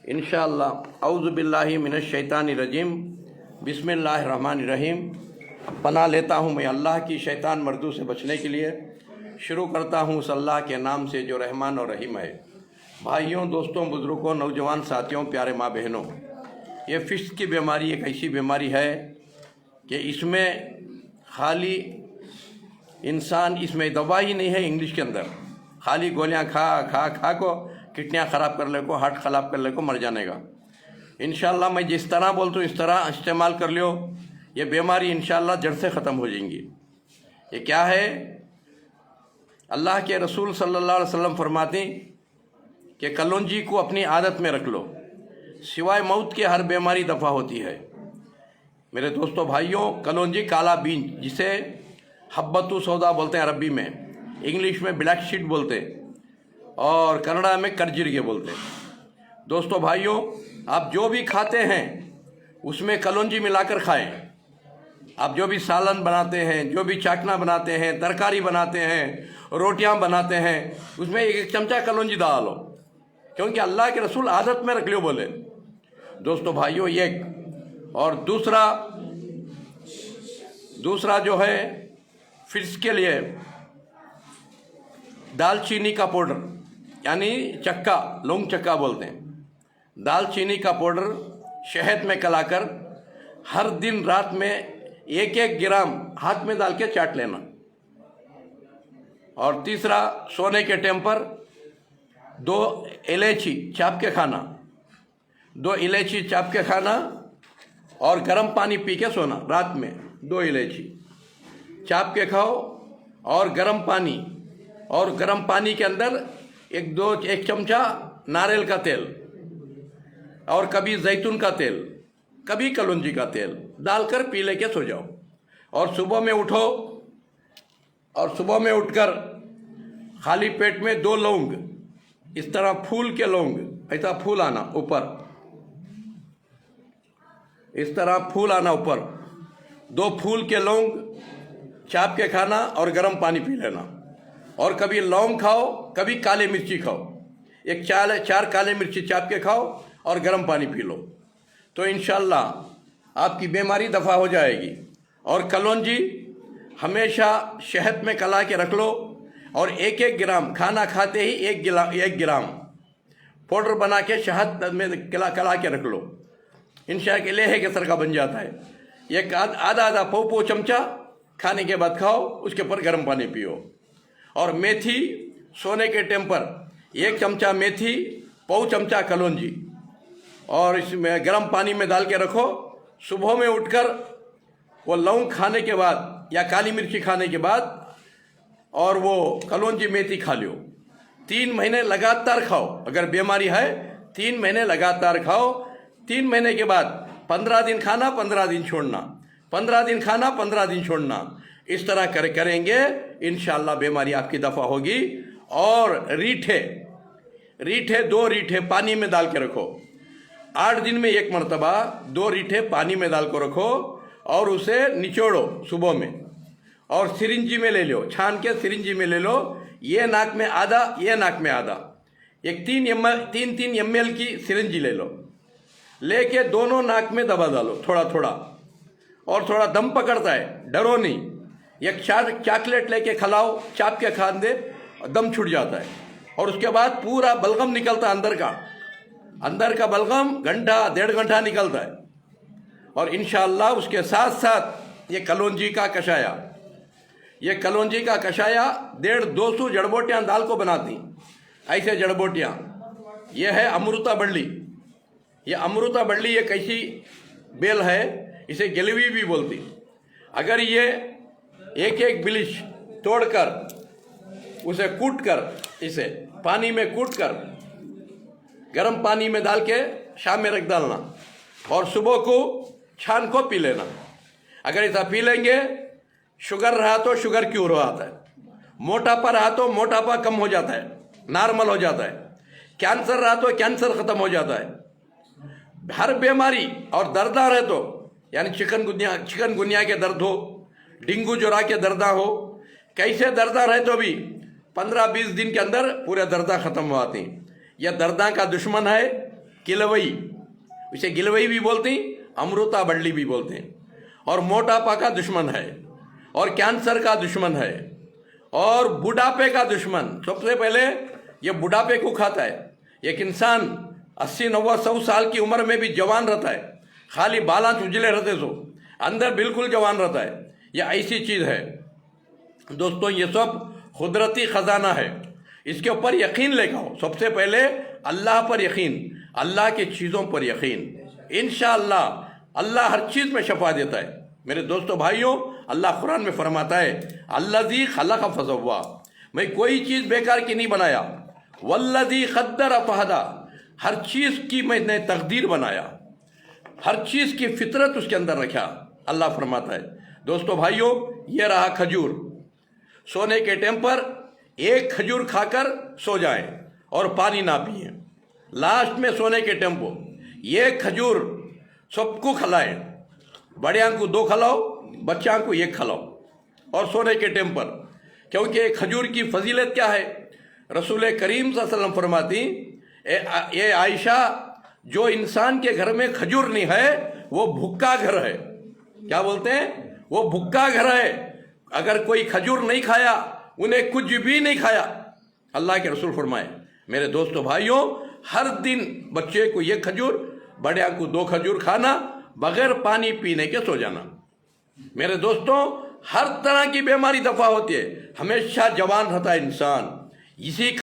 इंशाअल्लाह औज़ु बिल्लाहि मिनश शैतानिर रजीम बिस्मिल्लाहिर रहमानिर रहीम। पनाह लेता हूँ मैं अल्लाह की शैतान मर्दू से बचने के लिए। शुरू करता हूँ उस अल्लाह के नाम से जो रहमान और रहीम है। भाइयों, दोस्तों, बुज़ुर्गों, नौजवान साथियों, प्यारे माँ बहनों, ये फिस्क की बीमारी एक ऐसी बीमारी है कि इसमें खाली इंसान, इसमें दवा ही नहीं है इंग्लिश के अंदर। खाली गोलियां खा खा खा को किडनियाँ ख़राब कर ले को, हार्ट ख़राब कर ले को, मर जाने का। इंशाअल्लाह मैं जिस तरह बोलता हूँ इस तरह इस्तेमाल कर लियो, ये बीमारी इंशाअल्लाह जड़ से ख़त्म हो जाएंगी। ये क्या है? अल्लाह के रसूल सल्लल्लाहु अलैहि वसल्लम फरमाते कि कलौंजी को अपनी आदत में रख लो, सिवाय मौत के हर बीमारी दफ़ा होती है। मेरे दोस्तों भाइयों, कलौंजी काला बीज, जिसे हब्बतु सौदा बोलते हैं अरबी में, इंग्लिश में ब्लैक शीट बोलते हैं और कन्नड़ा में करजिरगे बोलते हैं। दोस्तों भाइयों, आप जो भी खाते हैं उसमें कलौंजी मिलाकर खाएं। आप जो भी सालन बनाते हैं, जो भी चाकना बनाते हैं, तरकारी बनाते हैं, रोटियां बनाते हैं, उसमें एक चमचा कलौंजी डालो, क्योंकि अल्लाह के रसूल आदत में रख लो बोले। दोस्तों भाइयों, एक और दूसरा जो है फिस्क के लिए दालचीनी का पाउडर, यानी चक्का, लौंग चक्का बोलते हैं। दालचीनी का पाउडर शहद में कलाकर हर दिन रात में 1-1 ग्राम हाथ में डाल के चाट लेना। और तीसरा, सोने के टाइम पर 2 इलायची चाप के खाना, 2 इलायची चाप के खाना और गर्म पानी पी के सोना। रात में 2 इलायची चाप के खाओ और गर्म पानी के अंदर 1 चमचा नारियल का तेल और कभी जैतून का तेल, कभी कलौंजी का तेल डालकर पी लेके सो जाओ। और सुबह में उठो और सुबह में उठकर खाली पेट में 2 लौंग, इस तरह फूल के लौंग, ऐसा फूल आना ऊपर, इस तरह फूल आना ऊपर, 2 फूल के लौंग चाप के खाना और गर्म पानी पी लेना। और कभी लौंग खाओ, कभी काले मिर्ची खाओ, 4 काले मिर्ची चाप के खाओ और गर्म पानी पी लो, तो इंशाअल्लाह आपकी बीमारी दफ़ा हो जाएगी। और कलौंजी हमेशा शहद में कला के रख लो और 1-1 ग्राम खाना खाते ही 1 ग्राम पाउडर बना के शहद में कला के रख लो। इंशाअल्लाह के लेहे के सर का बन जाता है। एक आधा पौ चमचा खाने के बाद खाओ, उसके ऊपर गर्म पानी पियो। और मेथी, सोने के टाइम पर 1 चमचा मेथी, पौ चमचा कलौंजी और इसमें गर्म पानी में डाल के रखो। सुबह में उठकर वो लौंग खाने के बाद या काली मिर्ची खाने के बाद और वो कलौंजी मेथी खा लो। 3 महीने लगातार खाओ। अगर बीमारी है 3 महीने लगातार खाओ। 3 महीने के बाद 15 दिन खाना, 15 दिन छोड़ना, 15 दिन खाना, 15 दिन छोड़ना, इस तरह करेंगे इंशाअल्लाह बीमारी आपकी दफ़ा होगी। और रीठे 2 रीठे पानी में डाल के रखो। 8 दिन में 1 मरतबा 2 रीठे पानी में डाल को रखो और उसे निचोड़ो सुबह में और सिरिंजी में ले लो, छान के सिरिंजी में ले लो। ये नाक में आधा, ये नाक में आधा, एक 3 ml की सिरिंजी ले लो, लेके दोनों नाक में दबा डालो थोड़ा थोड़ा, और थोड़ा दम पकड़ता है, डरो नहीं। एक चॉकलेट लेके खिलाओ, चाप के खान दे, दम छूट जाता है। और उसके बाद पूरा बलगम निकलता है, अंदर का बलगम घंटा 1.5 घंटा निकलता है। और इंशाअल्लाह उसके साथ साथ ये कलौंजी का कषाया 150-200 जड़बोटियाँ दाल को बनाती, ऐसे जड़बोटियाँ। ये है अमृता बल्ली। ये अमृता बल्ली एक ऐसी बेल है, इसे गिलवी भी बोलती। अगर ये 1-1 बिलिश तोड़कर उसे कूटकर, इसे पानी में कूटकर गर्म पानी में डाल के शाम में रख डालना और सुबह को छान को पी लेना। अगर ऐसा पी लेंगे, शुगर रहा तो शुगर क्योर हो आता है, मोटापा रहा तो मोटापा कम हो जाता है, नॉर्मल हो जाता है, कैंसर रहा तो कैंसर ख़त्म हो जाता है। हर बीमारी और दर्दार है तो, यानी चिकनगुनिया के दर्द हो, डेंगू जोरा के दर्दा हो, कैसे दर्दार है तो भी 15-20 दिन के अंदर पूरे दर्दा ख़त्म हो आती। यह दर्दा का दुश्मन है गिलवई, इसे गिलवई भी बोलते हैं, अमृता बल्ली भी बोलते हैं। और मोटापा का दुश्मन है, और कैंसर का दुश्मन है, और बुढ़ापे का दुश्मन। सबसे पहले ये बुढ़ापे को खाता है। एक इंसान 80, 90, 100 साल की उम्र में भी जवान रहता है, खाली बाला उजले रहते सो, अंदर बिल्कुल जवान रहता है। यह ऐसी चीज़ है दोस्तों, ये सब कुदरती खजाना है। इसके ऊपर यकीन लेकर आओ। सबसे पहले अल्लाह पर यकीन, अल्लाह की चीज़ों पर यकीन। इंशाअल्लाह अल्लाह हर चीज़ में शफा देता है। मेरे दोस्तों भाइयों, अल्लाह कुरान में फरमाता है, अल्लज़ी खलक़ फसव्वा, मैं कोई चीज़ बेकार की नहीं बनाया। वल्लज़ी क़द्दर फहदा, हर चीज़ की मैंने तकदीर बनाया, हर चीज़ की फितरत उसके अंदर रखा। अल्लाह फरमाता है। दोस्तों भाइयों, ये रहा खजूर। सोने के टाइम पर एक खजूर खाकर सो जाएं और पानी ना पिए। लास्ट में सोने के टाइम को ये खजूर सबको खिलाएं। बड़े को 2 खिलाओ, बच्चा को 1 खिलाओ, और सोने के टाइम पर। क्योंकि खजूर की फजीलत क्या है, रसूल करीम सल्लल्लाहु अलैहि वसल्लम फरमाती, ये आयशा, जो इंसान के घर में खजूर नहीं है वो भूखा घर है। क्या बोलते हैं? वो भूखा घर है। अगर कोई खजूर नहीं खाया, उन्हें कुछ भी नहीं खाया। अल्लाह के रसूल फरमाए। मेरे दोस्तों भाइयों, हर दिन बच्चे को 1 खजूर, बड़े को 2 खजूर खाना, बगैर पानी पीने के सो जाना। मेरे दोस्तों, हर तरह की बीमारी दफा होती है, हमेशा जवान रहता है इंसान। इसी